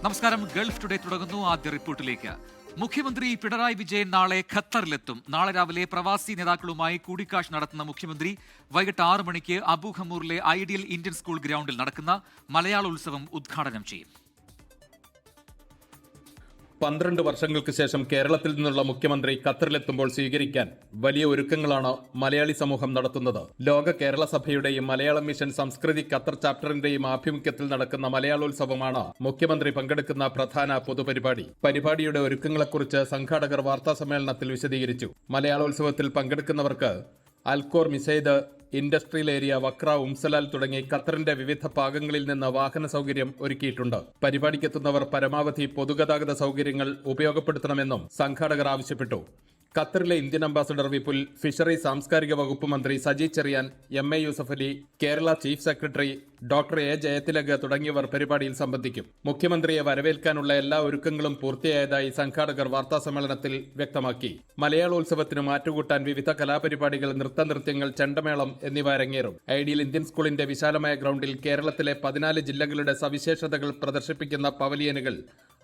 നമസ്കാരം. Gulf today തുടങ്ങുന്നു. ആദ്യ റിപ്പോർട്ടിലേക്ക്. മുഖ്യമന്ത്രി പിണറായി വിജയൻ നാളെ ഖത്തറിലെത്തും. നാളെ രാവിലെ പ്രവാസി നേതാക്കളുമായി കൂടിക്കാഴ്ച നടത്തുന്ന മുഖ്യമന്ത്രി വൈകിട്ട് 6 മണിക്ക് അബു ഖമൂറിലെ ഐഡിയൽ ഇന്ത്യൻ സ്കൂൾ ഗ്രൗണ്ടിൽ നടക്കുന്ന മലയാളോത്സവം ഉദ്ഘാടനം ചെയ്യും. 12 വർഷങ്ങൾക്ക് ശേഷം കേരളത്തിൽ നിന്നുള്ള മുഖ്യമന്ത്രി ഖത്തറിലെത്തുമ്പോൾ സ്വീകരിക്കാൻ വലിയ ഒരുക്കങ്ങളാണ് മലയാളി സമൂഹം നടത്തുന്നത്. ലോക കേരള സഭയുടെയും മലയാളം മിഷൻ സംസ്കൃതി ഖത്തർ ചാപ്റ്ററിന്റെയും ആഭിമുഖ്യത്തിൽ നടക്കുന്ന മലയാളോത്സവമാണ് മുഖ്യമന്ത്രി പങ്കെടുക്കുന്ന പ്രധാന പൊതുപരിപാടി. പരിപാടിയുടെ ഒരുക്കങ്ങളെക്കുറിച്ച് സംഘാടകർ വാർത്താസമ്മേളനത്തിൽ വിശദീകരിച്ചു. മലയാളോത്സവത്തിൽ പങ്കെടുക്കുന്നവർക്ക് അൽക്കോർ, മിസൈദ്, ഇൻഡസ്ട്രിയൽ ഏരിയ, വക്ര, ഉംസലാൽ തുടങ്ങി ഖത്തറിന്റെ വിവിധ ഭാഗങ്ങളിൽ നിന്ന് വാഹന സൗകര്യം ഒരുക്കിയിട്ടുണ്ട്. പരിപാടിക്കെത്തുന്നവർ പരമാവധി പൊതുഗതാഗത സൗകര്യങ്ങൾ ഉപയോഗപ്പെടുത്തണമെന്നും സംഘാടകർ ആവശ്യപ്പെട്ടു. ഖത്തറിലെ ഇന്ത്യൻ അംബാസഡർ വിപുൽ, ഫിഷറി സാംസ്കാരിക വകുപ്പ് മന്ത്രി Saji Cherian, MA Yusuff Ali, Kerala chief secretary doctor A Jayathilak തുടങ്ങിയവർ പരിപാടിയിൽ സംബന്ധിക്കും. മുഖ്യമന്ത്രിയെ വരവേൽക്കാനുള്ള എല്ലാ ഒരുക്കങ്ങളും പൂർത്തിയായതായി സംഘാടകർ വാർത്താസമ്മേളനത്തിൽ വ്യക്തമാക്കി. മലയാളോത്സവത്തിന് മാറ്റുകൂട്ടാൻ വിവിധ കലാപരിപാടികൾ, നൃത്തനൃത്യങ്ങൾ, ചെണ്ടമേളം എന്നിവ അരങ്ങേറും. ഐഡിയൽ ഇന്ത്യൻ സ്കൂളിന്റെ വിശാലമായ ഗ്രൗണ്ടിൽ കേരളത്തിലെ 14 ജില്ലകളുടെ സവിശേഷതകൾ പ്രദർശിപ്പിക്കുന്ന പവലിയനുകൾ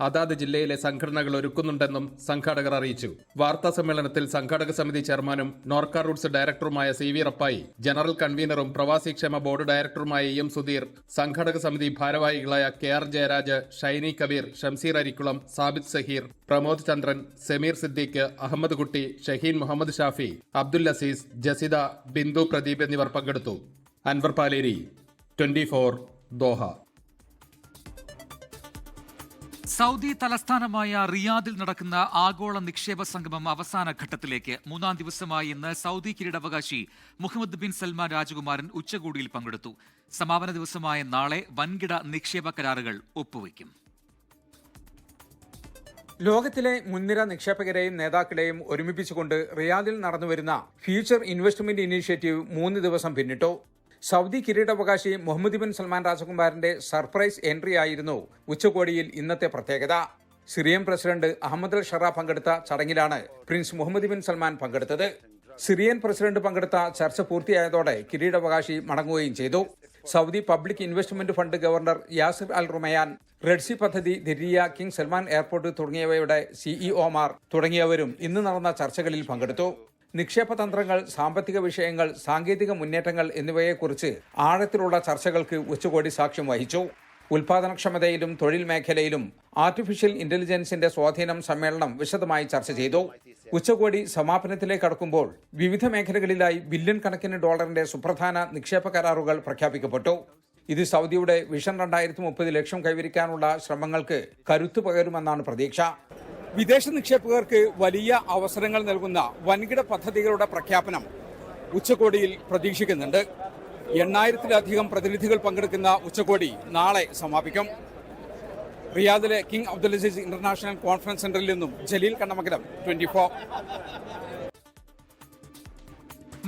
അതാത് ജില്ലയിലെ സംഘടനകൾ ഒരുക്കുന്നുണ്ടെന്നും സംഘാടകർ അറിയിച്ചു. വാർത്താ സമ്മേളനത്തിൽ സംഘാടക സമിതി ചെയർമാനും നോർക്ക റൂട്ട്സ് ഡയറക്ടറുമായ CV റപ്പായി, ജനറൽ കൺവീനറും പ്രവാസി ക്ഷേമ ബോർഡ് ഡയറക്ടറുമായ EM സുധീർ, സംഘാടക സമിതി ഭാരവാഹികളായ KR ജയരാജ്, ഷൈനി കബീർ, ഷംസീർ അരിക്കുളം, സാബിത് സഹീർ, പ്രമോദ് ചന്ദ്രൻ, സമീർ സിദ്ദീഖ്, അഹമ്മദ് കുട്ടി, ഷഹീൻ മുഹമ്മദ് ഷാഫി, അബ്ദുൽ അസീസ്, ജസിദ, ബിന്ദു പ്രദീപ് എന്നിവർ പങ്കെടുത്തു. അൻവർ പാലേരി, 24 ദോഹ. സൗദി തലസ്ഥാനമായ റിയാദിൽ നടക്കുന്ന ആഗോള നിക്ഷേപ സംഗമം അവസാന ഘട്ടത്തിലേക്ക്. 3-ാം ദിവസമായി ഇന്ന് സൗദി കിരീടാവകാശി മുഹമ്മദ് ബിൻ സൽമാൻ രാജകുമാരൻ ഉച്ചകോടിയിൽ പങ്കെടുത്തു. സമാപന ദിവസമായ നാളെ വൻകിട നിക്ഷേപ കരാറുകൾ ഒപ്പുവയ്ക്കും. ലോകത്തിലെ മുൻനിര നിക്ഷേപകരെയും നേതാക്കളെയും ഒരുമിപ്പിച്ചുകൊണ്ട് റിയാദിൽ നടന്നുവരുന്ന ഫ്യൂച്ചർ ഇൻവെസ്റ്റ്മെന്റ് ഇനീഷ്യേറ്റീവ് 3 ദിവസം പിന്നിട്ടു. സൗദി കിരീടാവകാശി മുഹമ്മദ് ബിൻ സൽമാൻ രാജകുമാരന്റെ സർപ്രൈസ് എൻട്രി ആയിരുന്നു ഉച്ചകോടിയിൽ ഇന്നത്തെ പ്രത്യേകത. സിറിയൻ പ്രസിഡന്റ് അഹമ്മദ് അൽ ഷറ പങ്കെടുത്ത ചടങ്ങിലാണ് പ്രിൻസ് മുഹമ്മദ് ബിൻ സൽമാൻ പങ്കെടുത്തത്. സിറിയൻ പ്രസിഡന്റ് പങ്കെടുത്ത ചർച്ച പൂർത്തിയായതോടെ കിരീടാവകാശി മടങ്ങുകയും ചെയ്തു. Saudi public investment fund governor Yasir Al Rumayyan, Red Sea പദ്ധതി, ദിരിയ, കിങ് സൽമാൻ എയർപോർട്ട് തുടങ്ങിയവയുടെ CEO-മാർ തുടങ്ങിയവരും ഇന്ന് നടന്ന ചർച്ചകളിൽ പങ്കെടുത്തു. നിക്ഷേപ തന്ത്രങ്ങൾ, സാമ്പത്തിക വിഷയങ്ങൾ, സാങ്കേതിക മുന്നേറ്റങ്ങൾ എന്നിവയെക്കുറിച്ച് ആഴത്തിലുള്ള ചർച്ചകൾക്ക് ഉച്ചകോടി സാക്ഷ്യം വഹിച്ചു. ഉൽപാദനക്ഷമതയിലും തൊഴിൽ മേഖലയിലും ആർട്ടിഫിഷ്യൽ ഇന്റലിജൻസിന്റെ സ്വാധീനം സമ്മേളനം വിശദമായി ചർച്ച ചെയ്തു. ഉച്ചകോടി സമാപനത്തിലേക്ക് കടക്കുമ്പോൾ വിവിധ മേഖലകളിലായി ബില്യൺ കണക്കിന് ഡോളറിന്റെ സുപ്രധാന നിക്ഷേപ കരാറുകൾ പ്രഖ്യാപിക്കപ്പെട്ടു. ഇത് സൗദിയുടെ വിഷൻ 2030 ലക്ഷ്യം കൈവരിക്കാനുള്ള ശ്രമങ്ങൾക്ക് കരുത്തു പകരുമെന്നാണ് പ്രതീക്ഷ. വിദേശ നിക്ഷേപകർക്ക് വലിയ അവസരങ്ങൾ നൽകുന്ന വൻകിട പദ്ധതികളുടെ പ്രഖ്യാപനം ഉച്ചകോടിയിൽ പ്രതീക്ഷിക്കുന്നുണ്ട്. 8000-ലധികം പ്രതിനിധികൾ പങ്കെടുക്കുന്ന ഉച്ചകോടി നാളെ സമാപിക്കും. റിയാദിലെ king Abdul Aziz international conference സെന്ററിൽ നിന്നും ജലീൽ കണ്ണമംഗലം, 24.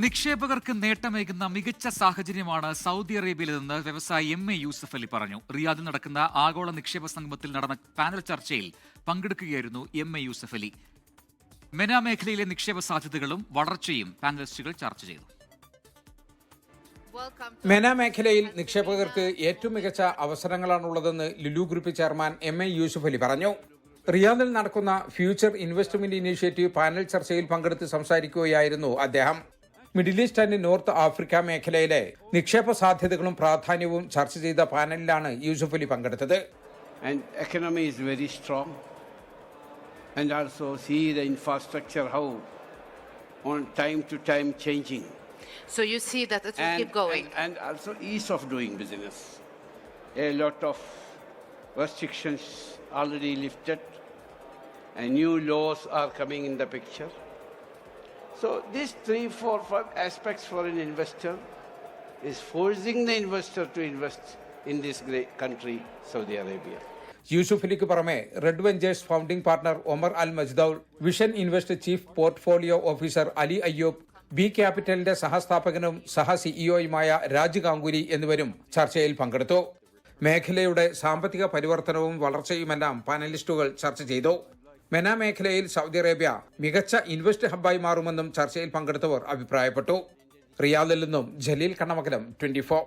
നിക്ഷേപകർക്ക് നേട്ടമേകുന്ന മികച്ച സാഹചര്യമാണ് സൗദി അറേബ്യയിലെന്ന് വ്യവസായി MA യൂസഫ് അലി പറഞ്ഞു. റിയാദിൽ നടക്കുന്ന ആഗോള നിക്ഷേപ സംഗമത്തിൽ നടന്ന പാനൽ ചർച്ചയിൽ പങ്കെടുക്കുകയായിരുന്നു MA യൂസഫ് അലി. മെന മേഖലയിലെ നിക്ഷേപ സാധ്യതകളും വളർച്ചയും പാനലിസ്റ്റുകൾ ചർച്ച ചെയ്തു. മെന മേഖലയിൽ നിക്ഷേപകർക്ക് ഏറ്റവും മികച്ച അവസരങ്ങളാണുള്ളതെന്ന് Lulu group chairman MA Yusuff Ali പറഞ്ഞു. റിയാദിൽ നടക്കുന്ന ഫ്യൂച്ചർ ഇൻവെസ്റ്റ്മെന്റ് ഇനീഷ്യേറ്റീവ് പാനൽ ചർച്ചയിൽ പങ്കെടുത്ത് സംസാരിക്കുകയായിരുന്നു അദ്ദേഹം. Middle east and north Africa മേഖലയിലെ നിക്ഷേപ സാധ്യതകളും പ്രാധാന്യവും ചർച്ച ചെയ്ത പാനലിലാണ് യൂസഫ് അലി പങ്കെടുത്തത്. And economy is very strong, and also see the infrastructure how on time to time changing. So you see that it will keep going. And also ease of doing business. A lot of restrictions already lifted, and new laws are coming in the picture. So these 3, 4, 5 aspects for an investor is forcing the investor to invest in this great country, Saudi Arabia. Yusuf അലിക്ക് പുറമെ red ventures founding partner Omar Al Majdouie, vision invest chief portfolio officer Ali Ayyub, B ക്യാപിറ്റലിന്റെ സഹസ്ഥാപകനും CEO-യുമായ രാജ് ഗാംഗുലി എന്നിവരും ചർച്ചയിൽ പങ്കെടുത്തു. മേഖലയുടെ സാമ്പത്തിക പരിവർത്തനവും വളർച്ചയുമെല്ലാം പാനലിസ്റ്റുകൾ ചർച്ച ചെയ്തു. മെന മേഖലയിൽ സൗദി അറേബ്യ മികച്ച ഇൻവെസ്റ്റ് ഹബ്ബായി മാറുമെന്നും ചർച്ചയിൽ പങ്കെടുത്തവർ അഭിപ്രായപ്പെട്ടു. റിയാദിൽ നിന്നും ജലീൽ കണ്ണമംഗലം, 24.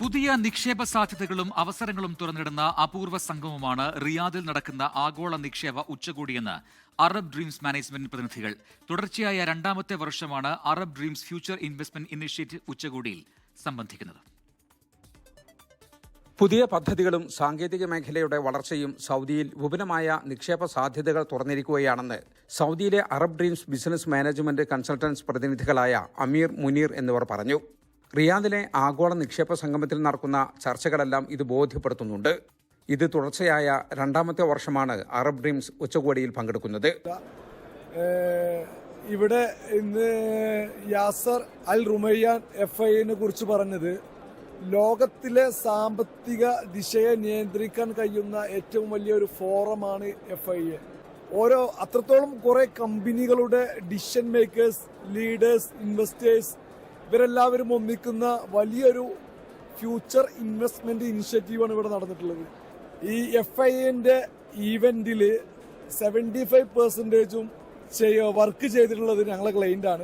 പുതിയ നിക്ഷേപ സാധ്യതകളും അവസരങ്ങളും തുറന്നിടുന്ന അപൂർവ സംഗമമാണ് റിയാദിൽ നടക്കുന്ന ആഗോള നിക്ഷേപ ഉച്ചകോടിയെന്ന് അറബ് ഡ്രീംസ് മാനേജ്മെന്റ് പ്രതിനിധികൾ. തുടർച്ചയായ രണ്ടാമത്തെ വർഷമാണ് Arab dreams future investment initiative ഉച്ചകോടിയിൽ സംബന്ധിക്കുന്നത്. പുതിയ പദ്ധതികളും സാങ്കേതിക മേഖലയുടെ വളർച്ചയും സൗദിയിൽ വിപുലമായ നിക്ഷേപ സാധ്യതകൾ തുറന്നിരിക്കുകയാണെന്ന് സൗദിയിലെ Arab dreams business management consultants പ്രതിനിധികളായ അമീർ മുനീർ എന്നിവർ പറഞ്ഞു. റിയാദിലെ ആഗോള നിക്ഷേപ സംഗമത്തിൽ നടക്കുന്ന ചർച്ചകളെല്ലാം ഇത് ബോധ്യപ്പെടുത്തുന്നുണ്ട്. ഇത് തുടർച്ചയായ രണ്ടാമത്തെ വർഷമാണ് അറബ് ഡ്രീംസ് ഉച്ചകോടിയിൽ പങ്കെടുക്കുന്നത്. ഇവിടെ ഇന്ന് യാസർ അൽ റുമയ്യാൻ FIA കുറിച്ച് പറഞ്ഞത് ലോകത്തിലെ സാമ്പത്തിക ദിശയെ നിയന്ത്രിക്കാൻ കഴിയുന്ന ഏറ്റവും വലിയൊരു ഫോറമാണ് FIA. അത്രത്തോളം കുറെ കമ്പനികളുടെ ഡിസിഷൻ മേക്കേഴ്സ്, ലീഡേഴ്സ്, ഇൻവെസ്റ്റേഴ്സ് ഇവരെല്ലാവരും ഒന്നിക്കുന്ന വലിയൊരു ഫ്യൂച്ചർ ഇൻവെസ്റ്റ്മെന്റ് ഇനിഷ്യേറ്റീവാണ് ഇവിടെ നടന്നിട്ടുള്ളത്. ഈ FIA ഈവന്റിൽ 75% വർക്ക് ചെയ്തിട്ടുള്ളത് ഞങ്ങളെ ക്ലയന്റ് ആണ്.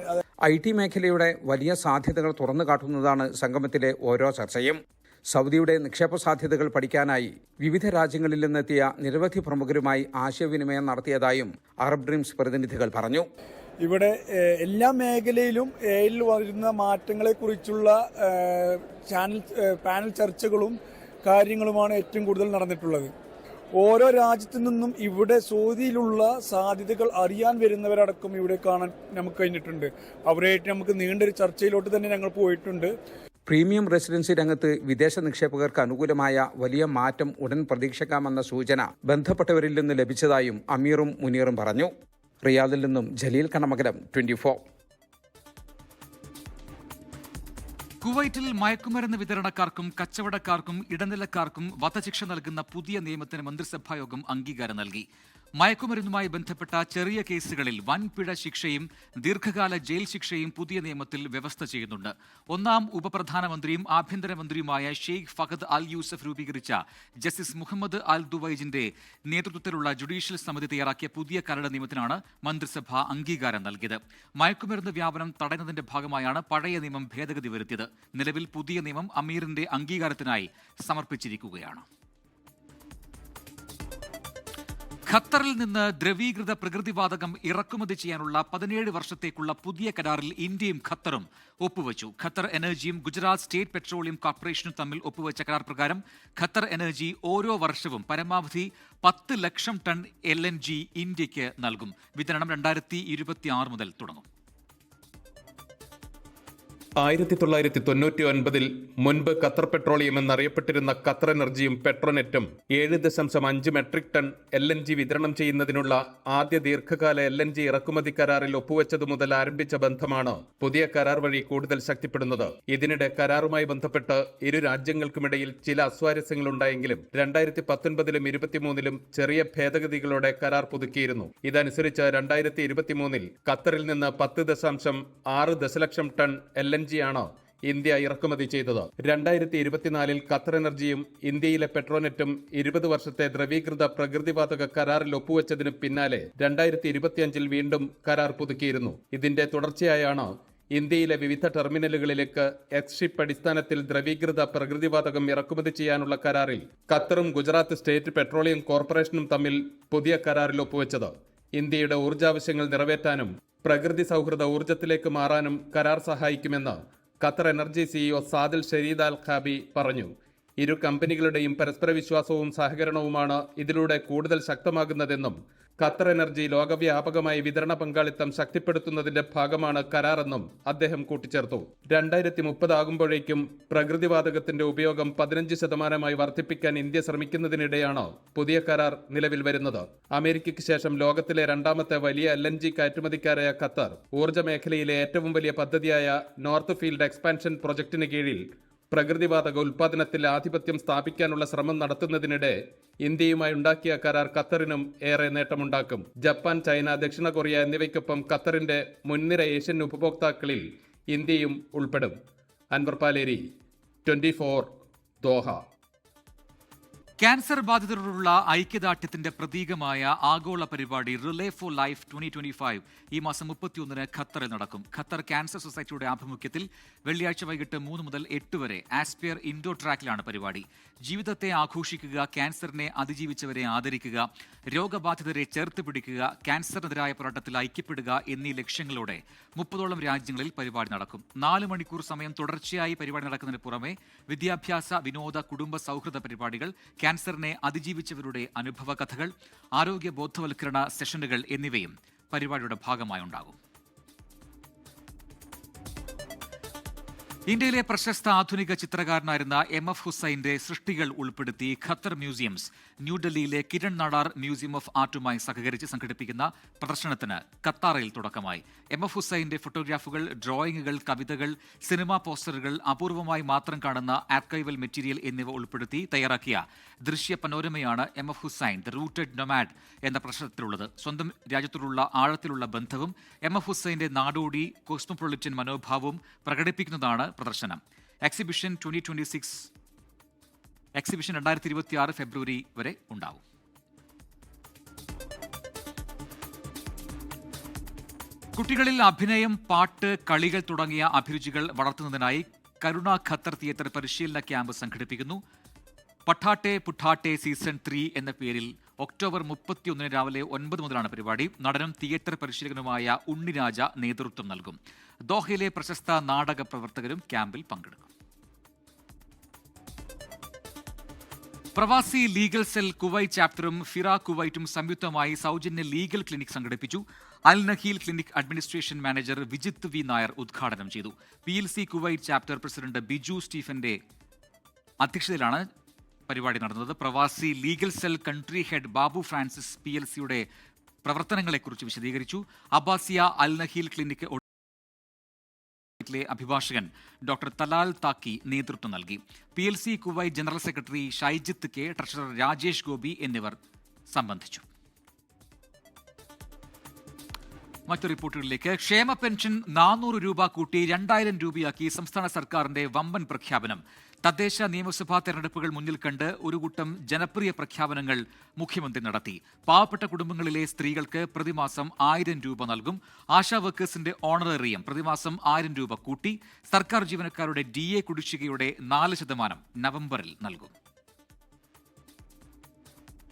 IT മേഖലയുടെ വലിയ സാധ്യതകൾ തുറന്നു കാട്ടുന്നതാണ് സംഗമത്തിലെ ഓരോ ചർച്ചയും. സൗദിയുടെ നിക്ഷേപ സാധ്യതകൾ പഠിക്കാനായി വിവിധ രാജ്യങ്ങളിൽ നിന്നെത്തിയ നിരവധി പ്രമുഖരുമായി ആശയവിനിമയം നടത്തിയതായും അറബ് ഡ്രീംസ് പ്രതിനിധികൾ പറഞ്ഞു. ഇവിടെ എല്ലാ മേഖലയിലും AI വരുന്ന മാറ്റങ്ങളെക്കുറിച്ചുള്ള പാനൽ ചർച്ചകളും കാര്യങ്ങളുമാണ് ഏറ്റവും കൂടുതൽ നടന്നിട്ടുള്ളത്. ഓരോ രാജ്യത്തു നിന്നും ഇവിടെ സൗദിയിലുള്ള സാധ്യതകൾ അറിയാൻ വരുന്നവരടക്കം ഇവിടെ കാണാൻ നമുക്ക് കഴിഞ്ഞിട്ടുണ്ട്. അവരായിട്ട് നമുക്ക് നീണ്ടൊരു ചർച്ചയിലോട്ട് തന്നെ ഞങ്ങൾ പോയിട്ടുണ്ട്. പ്രീമിയം റെസിഡൻസി രംഗത്ത് വിദേശ നിക്ഷേപകർക്ക് അനുകൂലമായ വലിയ മാറ്റം ഉടൻ പ്രതീക്ഷിക്കാമെന്ന സൂചന ബന്ധപ്പെട്ടവരിൽ നിന്ന് ലഭിച്ചതായും അമീറും മുനീറും പറഞ്ഞു. റിയാദിൽ നിന്നും ജലീൽ കണമകലം, 24. കുവൈറ്റിൽ മയക്കുമരുന്ന് വിതരണക്കാർക്കും കച്ചവടക്കാർക്കും ഇടനിലക്കാർക്കും വധശിക്ഷ നൽകുന്ന പുതിയ നിയമത്തിന് മന്ത്രിസഭായോഗം അംഗീകാരം നൽകി. മയക്കുമരുന്നുമായി ബന്ധപ്പെട്ട ചെറിയ കേസുകളിൽ വൻപിഴ ശിക്ഷയും ദീർഘകാല ജയിൽ ശിക്ഷയും പുതിയ നിയമത്തിൽ വ്യവസ്ഥ ചെയ്യുന്നുണ്ട്. ഒന്നാം ഉപപ്രധാനമന്ത്രിയും ആഭ്യന്തരമന്ത്രിയുമായ ഷെയ്ഖ് ഫഹദ് അൽ യൂസഫ് രൂപീകരിച്ച ജസ്റ്റിസ് മുഹമ്മദ് അൽ ദുവൈജിന്റെ നേതൃത്വത്തിലുള്ള ജുഡീഷ്യൽ സമിതി തയ്യാറാക്കിയ പുതിയ കരട് നിയമത്തിനാണ് മന്ത്രിസഭ അംഗീകാരം നൽകിയത്. മയക്കുമരുന്ന് വ്യാപനം തടയുന്നതിന്റെ ഭാഗമായാണ് പഴയ നിയമം ഭേദഗതി വരുത്തിയത്. നിലവിൽ പുതിയ നിയമം അമീറിന്റെ അംഗീകാരത്തിനായി സമർപ്പിച്ചിരിക്കുകയാണ്. ഖത്തറിൽ നിന്ന് ദ്രവീകൃത പ്രകൃതിവാതകം ഇറക്കുമതി ചെയ്യാനുള്ള 17 വർഷത്തേക്കുള്ള പുതിയ കരാറിൽ ഇന്ത്യയും ഖത്തറും ഒപ്പുവച്ചു. ഖത്തർ എനർജിയും ഗുജറാത്ത് സ്റ്റേറ്റ് പെട്രോളിയം കോർപ്പറേഷനും തമ്മിൽ ഒപ്പുവച്ച കരാർ പ്രകാരം ഖത്തർ എനർജി ഓരോ വർഷവും പരമാവധി 10 ലക്ഷം ടൺ LNG ഇന്ത്യക്ക് നൽകും. വിതരണം 2026 മുതൽ തുടങ്ങും. 1999 മുൻപ് ഖത്തർ പെട്രോളിയം എന്നറിയപ്പെട്ടിരുന്ന ഖത്തർ എനർജിയും പെട്രോനെറ്റും 7.5 മെട്രിക് ടൺ LNG വിതരണം ചെയ്യുന്നതിനുള്ള ആദ്യ ദീർഘകാല LNG ഇറക്കുമതി കരാറിൽ ഒപ്പുവെച്ചതു മുതൽ ആരംഭിച്ച ബന്ധമാണ് പുതിയ കരാർ വഴി കൂടുതൽ ശക്തിപ്പെടുന്നത്. ഇതിനിടെ കരാറുമായി ബന്ധപ്പെട്ട് ഇരു രാജ്യങ്ങൾക്കുമിടയിൽ ചില അസ്വാരസ്യങ്ങളുണ്ടായെങ്കിലും 2019-ലും 23-ലും ചെറിയ ഭേദഗതികളോടെ കരാർ പുതുക്കിയിരുന്നു. ഇതനുസരിച്ച് 2023-ൽ ഖത്തറിൽ നിന്ന് 10.6 ദശലക്ഷം ടൺ LNG ആണ് ഇന്ത്യ ഇറക്കുമതി ചെയ്തത്. 2024-ൽ ഖത്തർ എനർജിയും ഇന്ത്യയിലെ പെട്രോനെറ്റും 20 വർഷത്തെ ദ്രവീകൃത പ്രകൃതിവാതക കരാറിൽ ഒപ്പുവെച്ചതിന് പിന്നാലെ 2025-ൽ വീണ്ടും കരാർ പുതുക്കിയിരുന്നു. ഇതിന്റെ തുടർച്ചയായാണ് ഇന്ത്യയിലെ വിവിധ ടെർമിനലുകളിലേക്ക് എക്സ്ഷിപ്പ് അടിസ്ഥാനത്തിൽ ദ്രവീകൃത പ്രകൃതിവാതകം ഇറക്കുമതി ചെയ്യാനുള്ള കരാറിൽ ഖത്തറും ഗുജറാത്ത് സ്റ്റേറ്റ് പെട്രോളിയം കോർപ്പറേഷനും തമ്മിൽ പുതിയ കരാറിൽ ഒപ്പുവെച്ചത്. ഇന്ത്യയുടെ ഊർജ്ജാവശ്യങ്ങൾ നിറവേറ്റാനും പ്രകൃതി സൗഹൃദ ഊർജ്ജത്തിലേക്ക് മാറാനും കരാർ സഹായിക്കുമെന്ന് ഖത്തർ എനർജി CEO സാദിൽ ഷരീദ് അൽ ഖാബി പറഞ്ഞു. ഇരു കമ്പനികളുടെയും പരസ്പര വിശ്വാസവും സഹകരണവുമാണ് ഇതിലൂടെ കൂടുതൽ ശക്തമാകുന്നതെന്നും ഖത്തർ എനർജി ലോകവ്യാപകമായി വിതരണ പങ്കാളിത്തം ശക്തിപ്പെടുത്തുന്നതിന്റെ ഭാഗമാണ് കരാറെന്നും അദ്ദേഹം കൂട്ടിച്ചേർത്തു. 2030 ആകുമ്പോഴേക്കും പ്രകൃതിവാതകത്തിന്റെ ഉപയോഗം 15% വർദ്ധിപ്പിക്കാൻ ഇന്ത്യ ശ്രമിക്കുന്നതിനിടെയാണ് പുതിയ കരാർ നിലവിൽ വരുന്നത്. അമേരിക്കയ്ക്ക് ശേഷം ലോകത്തിലെ രണ്ടാമത്തെ വലിയ LNG കയറ്റുമതിക്കാരായ ഖത്തർ ഊർജ്ജ മേഖലയിലെ ഏറ്റവും വലിയ പദ്ധതിയായ നോർത്ത് ഫീൽഡ് എക്സ്പാൻഷൻ പ്രൊജക്ടിന് കീഴിൽ പ്രകൃതിവാതക ഉൽപ്പാദനത്തിൽ ആധിപത്യം സ്ഥാപിക്കാനുള്ള ശ്രമം നടത്തുന്നതിനിടെ ഇന്ത്യയുമായി ഉണ്ടാക്കിയ കരാർ ഖത്തറിനും ഏറെ നേട്ടമുണ്ടാക്കും. ജപ്പാൻ, ചൈന, ദക്ഷിണ കൊറിയ എന്നിവയ്ക്കൊപ്പം ഖത്തറിന്റെ മുൻനിര ഏഷ്യൻ ഉപഭോക്താക്കളിൽ ഇന്ത്യയും ഉൾപ്പെടും. അൻവർ പാലേരി, 24, ദോഹ. ക്യാൻസർ ബാധിതരോടുള്ള ഐക്യദാർഢ്യത്തിന്റെ പ്രതീകമായ ആഗോള പരിപാടി റിലേ ഫോർ ലൈഫ് 2025 ഈ മാസം 31-ന് ഖത്തറിൽ നടക്കും. ഖത്തർ ക്യാൻസർ സൊസൈറ്റിയുടെ ആഭിമുഖ്യത്തിൽ വെള്ളിയാഴ്ച വൈകിട്ട് 3 മുതൽ 8 വരെ ആസ്പിയർ ഇൻഡോർ ട്രാക്കിലാണ് പരിപാടി. ജീവിതത്തെ ആഘോഷിക്കുക, ക്യാൻസറിനെ അതിജീവിച്ചവരെ ആദരിക്കുക, രോഗബാധിതരെ ചേർത്ത് പിടിക്കുക, ക്യാൻസറിനെതിരായ പോരാട്ടത്തിൽ ഐക്യപ്പെടുക എന്നീ ലക്ഷ്യങ്ങളോടെ 30ഓളം രാജ്യങ്ങളിൽ പരിപാടി നടക്കും. 4 മണിക്കൂർ സമയം തുടർച്ചയായി പരിപാടി നടക്കുന്നതിന് പുറമെ വിദ്യാഭ്യാസ, വിനോദ, കുടുംബ സൗഹൃദ പരിപാടികൾ, ക്യാൻസറിനെ അതിജീവിച്ചവരുടെ അനുഭവ കഥകൾ, ആരോഗ്യ ബോധവൽക്കരണ സെഷനുകൾ എന്നിവയും പരിപാടിയുടെ ഭാഗമായുണ്ടാകും. ഇന്ത്യയിലെ പ്രശസ്ത ആധുനിക ചിത്രകാരനായിരുന്ന MF ഹുസൈന്റെ സൃഷ്ടികൾ ഉൾപ്പെടുത്തി ഖത്തർ മ്യൂസിയംസ് ന്യൂഡൽഹിയിലെ കിരൺ നടാർ മ്യൂസിയം ഓഫ് ആർട്ടുമായി സഹകരിച്ച് സംഘടിപ്പിക്കുന്ന പ്രദർശനത്തിന് ഖത്താറിൽ തുടക്കമായി. MF ഹുസൈന്റെ ഫോട്ടോഗ്രാഫുകൾ, ഡ്രോയിങ്ങുകൾ, കവിതകൾ, സിനിമാ പോസ്റ്ററുകൾ, അപൂർവമായി മാത്രം കാണുന്ന ആർക്കൈവൽ മെറ്റീരിയൽ എന്നിവ ഉൾപ്പെടുത്തി തയ്യാറാക്കിയ ദൃശ്യ പനോരമയാണ് MF Husain the rooted nomad എന്ന പ്രശ്നത്തിലുള്ളത്. സ്വന്തം രാജ്യത്തോടുള്ള ആഴത്തിലുള്ള ബന്ധവും MF ഹുസൈന്റെ നാടോടി കോസ്മോപൊളിറ്റൻ മനോഭാവവും പ്രകടിപ്പിക്കുന്നതാണ് പ്രദർശനം. എക്സിബിഷൻ 2026 ഫെബ്രുവരി വരെ ഉണ്ടാവും. കുട്ടികളിൽ അഭിനയം, പാട്ട്, കളികൾ തുടങ്ങിയ അഭിരുചികൾ വളർത്തുന്നതിനായി കരുണ ഖത്തർ തിയേറ്റർ പരിശീലന ക്യാമ്പ് സംഘടിപ്പിക്കുന്നു. പഠാട്ടെ പുഠാട്ടെ സീസൺ 3 എന്ന പേരിൽ ഒക്ടോബർ 31 രാവിലെ 9 മുതലാണ് പരിപാടി. നടനും തിയേറ്റർ പരിശീലകനുമായ ഉണ്ണിരാജ നേതൃത്വം നൽകും. ദോഹയിലെ പ്രശസ്ത നാടക പ്രവർത്തകരും ക്യാമ്പിൽ പങ്കെടുക്കും. പ്രവാസി ലീഗൽ സെൽ കുവൈറ്റ് ചാപ്റ്ററും ഫിറ കുവൈറ്റും സംയുക്തമായി സൗജന്യ ലീഗൽ ക്ലിനിക് സംഘടിപ്പിച്ചു. Al Nahil clinic administration manager Vijith V Nair ഉദ്ഘാടനം ചെയ്തു. PLC Kuwait chapter president Biju സ്റ്റീഫന്റെ അധ്യക്ഷതയിലാണ് പരിപാടി നടന്നത്. Pravasi legal cell country head Babu Francis PLCയുടെ പ്രവർത്തനങ്ങളെക്കുറിച്ച് വിശദീകരിച്ചു. അബ്ബാസിയ അൽ നഹീൽ ക്ലിനിക് അഭിഭാഷകൻ ഡോക്ടർ തലാൽ താക്കി നേതൃത്വം നൽകി. PLC Kuwait general secretary Shyjith K, treasurer Rajesh Gopi എന്നിവർ സംബന്ധിച്ചു. മറ്റു റിപ്പോർട്ടുകളിലേക്ക്. ക്ഷേമ പെൻഷൻ 400 രൂപ കൂട്ടി 2000 രൂപയാക്കി സംസ്ഥാന സർക്കാരിന്റെ വമ്പൻ പ്രഖ്യാപനം. തദ്ദേശ നിയമസഭാ തെരഞ്ഞെടുപ്പുകൾ മുന്നിൽ കണ്ട് ഒരു കൂട്ടം ജനപ്രിയ പ്രഖ്യാപനങ്ങൾ മുഖ്യമന്ത്രി നടത്തി. പാവപ്പെട്ട കുടുംബങ്ങളിലെ സ്ത്രീകൾക്ക് പ്രതിമാസം 1000 രൂപ നൽകും. ആശാ വർക്കേഴ്സിന്റെ ഓണറേറിയം പ്രതിമാസം 1000 രൂപ കൂട്ടി. സർക്കാർ ജീവനക്കാരുടെ DA കുടിശ്ശികയുടെ 4% നവംബറിൽ നൽകും.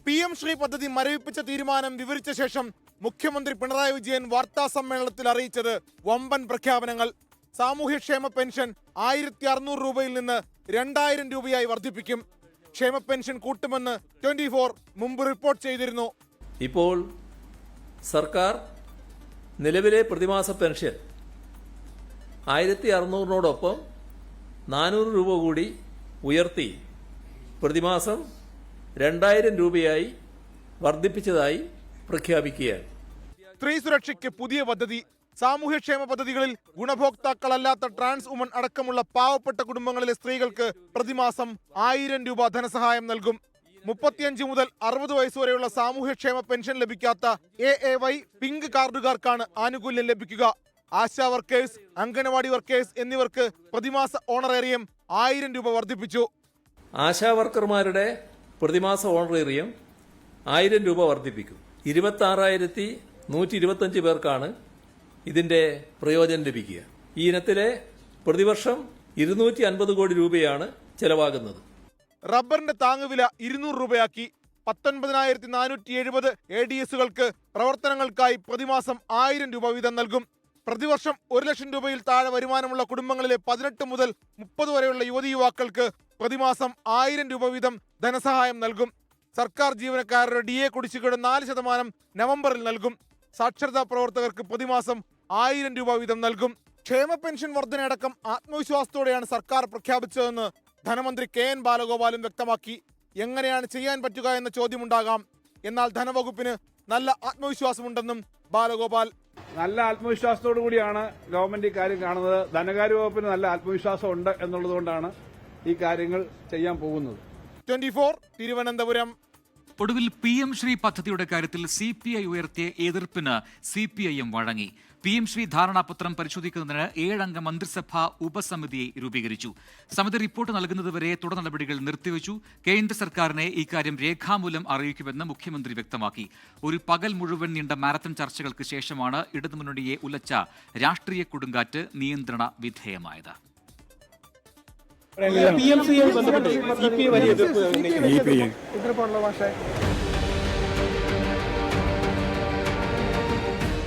PM ശ്രീ പദ്ധതി മരവിപ്പിച്ച തീരുമാനം വിവരിച്ച ശേഷം മുഖ്യമന്ത്രി പിണറായി വിജയൻ വാർത്താ സമ്മേളനത്തിൽ അറിയിച്ചത് വമ്പൻ പ്രഖ്യാപനങ്ങൾ. സാമൂഹ്യക്ഷേമ പെൻഷൻ 1600 രൂപയിൽ നിന്ന് 2000 രൂപയായി വർദ്ധിപ്പിക്കും. ക്ഷേമ പെൻഷൻ കൂട്ടുമെന്ന് 24 മുമ്പ് റിപ്പോർട്ട് ചെയ്തിരുന്നു. ഇപ്പോൾ സർക്കാർ നിലവിലെ പ്രതിമാസ പെൻഷൻ 1600-നോടൊപ്പം 400 രൂപ കൂടി ഉയർത്തി പ്രതിമാസം 2000 രൂപയായി വർദ്ധിപ്പിച്ചതായി പ്രഖ്യാപിക്കുകയാണ്. സ്ത്രീ സുരക്ഷയ്ക്ക് പുതിയ പദ്ധതി. സാമൂഹ്യക്ഷേമ പദ്ധതികളിൽ ഗുണഭോക്താക്കളല്ലാത്ത ട്രാൻസ് വുമൺ അടക്കമുള്ള പാവപ്പെട്ട കുടുംബങ്ങളിലെ സ്ത്രീകൾക്ക് പ്രതിമാസം 1000 രൂപ ധനസഹായം നൽകും. 35 മുതൽ 60 വയസ്സുവരെയുള്ള സാമൂഹ്യക്ഷേമ പെൻഷൻ ലഭിക്കാത്ത AAY പിങ്ക് കാർഡുകാർക്കാണ് ആനുകൂല്യം ലഭിക്കുക. ആശാ വർക്കേഴ്സ്, അംഗനവാടി വർക്കേഴ്സ് എന്നിവർക്ക് പ്രതിമാസ ഓണറേറിയം 1000 രൂപ വർദ്ധിപ്പിച്ചു. ആശാ വർക്കർമാരുടെ പ്രതിമാസ ഓണറേറിയം 1000 രൂപ വർദ്ധിപ്പിക്കും. 26,125 പേർക്കാണ് ഇതിന്റെ പ്രയോജനം ലഭിക്കുക. ഈ ഇനത്തിലെ പ്രതിവർഷം 250 കോടി രൂപയാണ് ചെലവാകുന്നത്. റബ്ബറിന്റെ താങ്ങുവില 200 രൂപയാക്കി. 19,470 ADSകൾക്ക് പ്രവർത്തനങ്ങൾക്കായി പ്രതിമാസം 1000 രൂപ വീതം നൽകും. പ്രതിവർഷം 1 ലക്ഷം രൂപയിൽ താഴെ വരുമാനമുള്ള കുടുംബങ്ങളിലെ 18 മുതൽ 30 വരെയുള്ള യുവതീ-യുവാക്കൾക്ക് പ്രതിമാസം 1000 രൂപ വീതം ധനസഹായം നൽകും. സർക്കാർ ജീവനക്കാരുടെ DA കുടിശ്ശികയുടെ 4% നവംബറിൽ നൽകും. സാക്ഷരതാ പ്രവർത്തകർക്ക് പ്രതിമാസം 1000 രൂപ വീതം നൽകും. ക്ഷേമ പെൻഷൻ വർധനയടക്കം ആത്മവിശ്വാസത്തോടെയാണ് സർക്കാർ പ്രഖ്യാപിച്ചതെന്ന് ധനമന്ത്രി KN ബാലഗോപാലും വ്യക്തമാക്കി. എങ്ങനെയാണ് ചെയ്യാൻ പറ്റുക എന്ന ചോദ്യമുണ്ടാകാം. എന്നാൽ ധനവകുപ്പിന് നല്ല ആത്മവിശ്വാസമുണ്ടെന്നും ബാലഗോപാൽ. നല്ല ആത്മവിശ്വാസത്തോടു കൂടിയാണ് ഗവൺമെന്റ് ഈ കാര്യം കാണുന്നത്. ധനകാര്യ വകുപ്പിന് നല്ല ആത്മവിശ്വാസം ഉണ്ട് എന്നുള്ളതുകൊണ്ടാണ് ഈ കാര്യങ്ങൾ ചെയ്യാൻ പോകുന്നത്. 24 തിരുവനന്തപുരം. ഒടുവിൽ PM ശ്രീ പദ്ധതിയുടെ കാര്യത്തിൽ CPI ഉയർത്തിയ എതിർപ്പിന് CPIM വഴങ്ങി. PM-ശ്രീ ധാരണാപത്രം പരിശോധിക്കുന്നതിന് 7-അംഗ മന്ത്രിസഭാ ഉപസമിതിയെ രൂപീകരിച്ചു. സമിതി റിപ്പോർട്ട് നൽകുന്നതുവരെ തുടർ നടപടികൾ നിർത്തിവെച്ചു. കേന്ദ്ര സർക്കാരിനെ ഇക്കാര്യം രേഖാമൂലം അറിയിക്കുമെന്ന് മുഖ്യമന്ത്രി വ്യക്തമാക്കി. ഒരു പകൽ മുഴുവൻ നീണ്ട മാരത്തൺ ചർച്ചകൾക്ക് ശേഷമാണ് ഇടതുമുന്നണിയെ ഉലച്ച രാഷ്ട്രീയ കൊടുങ്കാറ്റ് നിയന്ത്രണ വിധേയമായത്.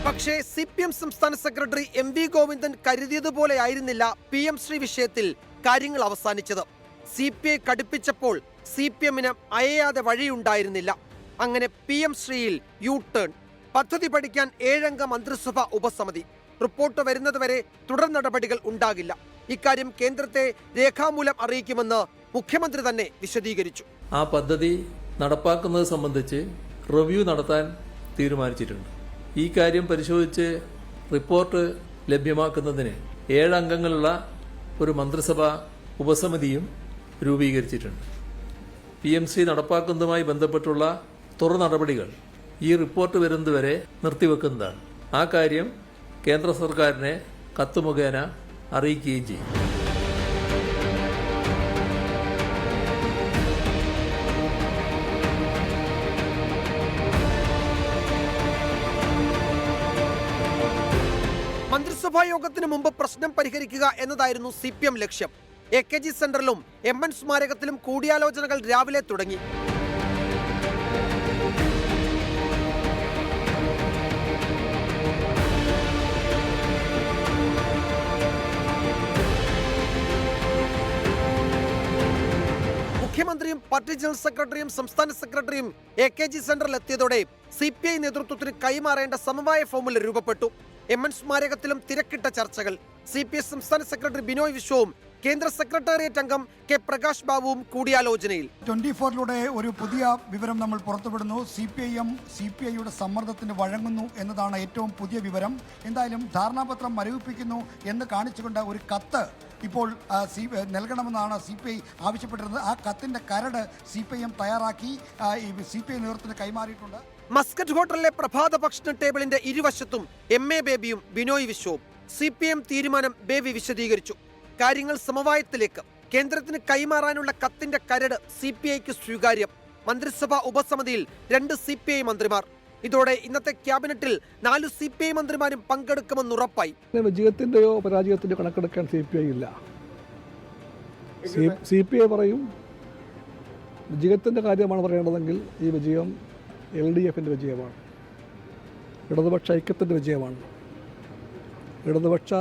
പക്ഷേ CPM സംസ്ഥാന സെക്രട്ടറി MV ഗോവിന്ദൻ കരുതിയതുപോലെ ആയിരുന്നില്ല PM-ശ്രീ വിഷയത്തിൽ കാര്യങ്ങൾ അവസാനിച്ചത്. CPI കടുപ്പിച്ചപ്പോൾ CPM-ന് അയയാതെ വഴിയുണ്ടായിരുന്നില്ല. അങ്ങനെ PM-ശ്രീയിൽ U-ടേൺ. പദ്ധതി പഠിക്കാൻ 7-അംഗ മന്ത്രിസഭ ഉപസമിതി. റിപ്പോർട്ട് വരുന്നതുവരെ തുടർ നടപടികൾ ഉണ്ടാകില്ല. ഇക്കാര്യം കേന്ദ്രത്തെ രേഖാമൂലം അറിയിക്കുമെന്ന് മുഖ്യമന്ത്രി തന്നെ വിശദീകരിച്ചു. ആ പദ്ധതി നടപ്പാക്കുന്നത് സംബന്ധിച്ച് റിവ്യൂ നടത്താൻ തീരുമാനിച്ചിട്ടുണ്ട്. ഈ കാര്യം പരിശോധിച്ച് റിപ്പോർട്ട് ലഭ്യമാക്കുന്നതിന് 7 അംഗങ്ങളുള്ള ഒരു മന്ത്രിസഭാ ഉപസമിതിയും രൂപീകരിച്ചിട്ടുണ്ട്. PM-ശ്രീ നടപ്പാക്കുന്നതുമായി ബന്ധപ്പെട്ടുള്ള തുടർ നടപടികൾ ഈ റിപ്പോർട്ട് വരുന്നതുവരെ നിർത്തിവെക്കുന്നതാണ്. ആ കാര്യം കേന്ദ്ര സർക്കാരിനെ കത്ത് മുഖേന അറിയിക്കുകയും ചെയ്യും. മന്ത്രിസഭാ യോഗത്തിന് മുമ്പ് പ്രശ്നം പരിഹരിക്കുക എന്നതായിരുന്നു CPM ലക്ഷ്യം. AKG സെന്ററിലും MN സ്മാരകത്തിലും കൂടിയാലോചനകൾ രാവിലെ തുടങ്ങി. മുഖ്യമന്ത്രിയും പാർട്ടി ജനറൽ സെക്രട്ടറിയും സംസ്ഥാന സെക്രട്ടറിയും AKG സെന്ററിൽ എത്തിയതോടെ CPI നേതൃത്വത്തിന് കൈമാറേണ്ട സമവായ ഫോമുല രൂപപ്പെട്ടു. MN സ്മാരകത്തിലും തിരക്കിട്ട ചർച്ചകൾ. CPI സംസ്ഥാന സെക്രട്ടറി ബിനോയ് വിശ്വവും കേന്ദ്ര സെക്രട്ടേറിയറ്റ് അംഗം K പ്രകാശ് ബാബുവും കൂടിയാലോചനയിൽ. 24-ലൂടെ ഒരു പുതിയ വിവരം നമ്മൾ പുറത്തുവിടുന്നു. CPI-യുടെ സമ്മർദ്ദത്തിന് വഴങ്ങുന്നു എന്നതാണ് ഏറ്റവും പുതിയ വിവരം. എന്തായാലും ധാരണാപത്രം മരവിപ്പിക്കുന്നു എന്ന് കാണിച്ചുകൊണ്ട് ഒരു കത്ത് ഇപ്പോൾ നൽകണമെന്നാണ് CPI ആവശ്യപ്പെട്ടിരുന്നത്. ആ കത്തിന്റെ കരട് CPIM തയ്യാറാക്കി CPI നേതൃത്വത്തിന് കൈമാറിയിട്ടുണ്ട്. മസ്കറ്റ് ഹോട്ടലിലെ പ്രഭാത ഭക്ഷണ ടേബിളിന്റെ ഇരുവശത്തും MA ബേബിയും ബിനോയ് വിശ്വവും. CPM തീരുമാനം ബേബി വിശദീകരിച്ചു. കാര്യങ്ങൾ സമവായത്തിലേക്ക്. കേന്ദ്രത്തിന് കൈമാറാനുള്ള കത്തിന്റെ കരട് CPIക്ക് സ്വീകാര്യം. മന്ത്രിസഭാ ഉപസമിതിയിൽ 2 CPI മന്ത്രിമാർ. ഇതോടെ ഇന്നത്തെ ക്യാബിനറ്റിൽ 4 CPI മന്ത്രിമാരും പങ്കെടുക്കുമെന്ന് ഉറപ്പായി. വിജയത്തിന്റെയോ പരാജയത്തിന്റെയോ കണക്കെടുക്കാൻ CPI ഇല്ല. CPI പറയും വിജയത്തിന്റെ കാര്യമാണ് പറയേണ്ടതെങ്കിൽ ഈ വിജയം LDFന്റെ വിജയമാണ്, ഇടതുപക്ഷ ഐക്യത്തിന്റെ വിജയമാണ്, ഇടതുപക്ഷ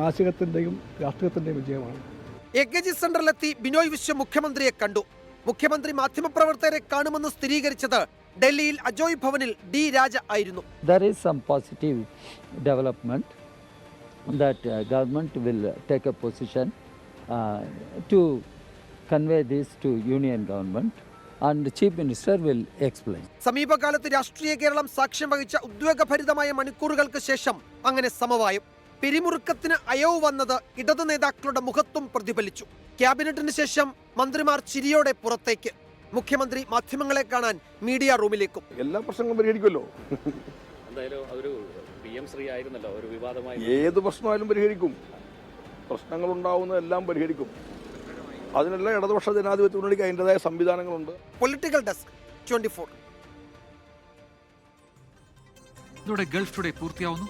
ആശയത്തിന്റെയും രാഷ്ട്രീയത്തിന്റെയും വിജയമാണ്. AKG സെന്ററിലെത്തി ബിനോയ് വിശ്വം മുഖ്യമന്ത്രിയെ കണ്ടു. മുഖ്യമന്ത്രി മാധ്യമപ്രവർത്തകരെ കാണുമെന്ന് സ്ഥിരീകരിച്ചത് ഡൽഹിയിൽ അജോയ് ഭവനിൽ D. രാജ ആയിരുന്നു. There is some positive development that government will take a position to convey this to union government and the chief minister will explain. സമീപകാലത്ത് രാഷ്ട്രീയ കേരളം സാക്ഷ്യം വഹിച്ച ഉദ്വേഗഭരിതമായ മണിക്കൂറുകൾക്ക് ശേഷം അങ്ങനെ സമവായം. പിരിമുറുക്കത്തിന് അയവ് വന്നത് ഇടതു നേതാക്കളുടെ മുഖത്തും പ്രതിഫലിച്ചു. ക്യാബിനറ്റിന് ശേഷം മന്ത്രിമാർ ചിരിയോടെ പുറത്തേക്ക്. മുഖ്യമന്ത്രി മാധ്യമങ്ങളെ കാണാൻ മീഡിയ റൂമിലേക്കും. എല്ലാ പ്രശ്നങ്ങളും പരിഹരിക്കുമല്ലോ. ഏത് പ്രശ്നമായാലും പരിഹരിക്കും. പ്രശ്നങ്ങൾ ഉണ്ടാവുന്നതെല്ലാം പരിഹരിക്കും. അതിനെല്ലാം ഇടതുപക്ഷ ജനാധിപത്യ മുന്നണിക്ക് അതിൻ്റെതായ സംവിധാനങ്ങളുണ്ട്. Political desk 24. ഇതോടെ ഗൾഫ് ടുഡേ പൂർത്തിയാവുന്നു.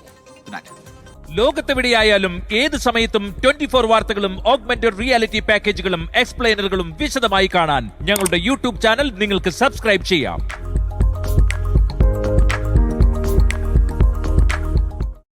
ലോകത്തെവിടെയായാലും ഏത് സമയത്തും 24 വാർത്തകളും ഓഗ്മെന്റഡ് റിയാലിറ്റി പാക്കേജുകളും എക്സ്പ്ലെയിനറുകളും വിശദമായി കാണാൻ ഞങ്ങളുടെ YouTube ചാനൽ നിങ്ങൾക്ക് സബ്സ്ക്രൈബ് ചെയ്യാം.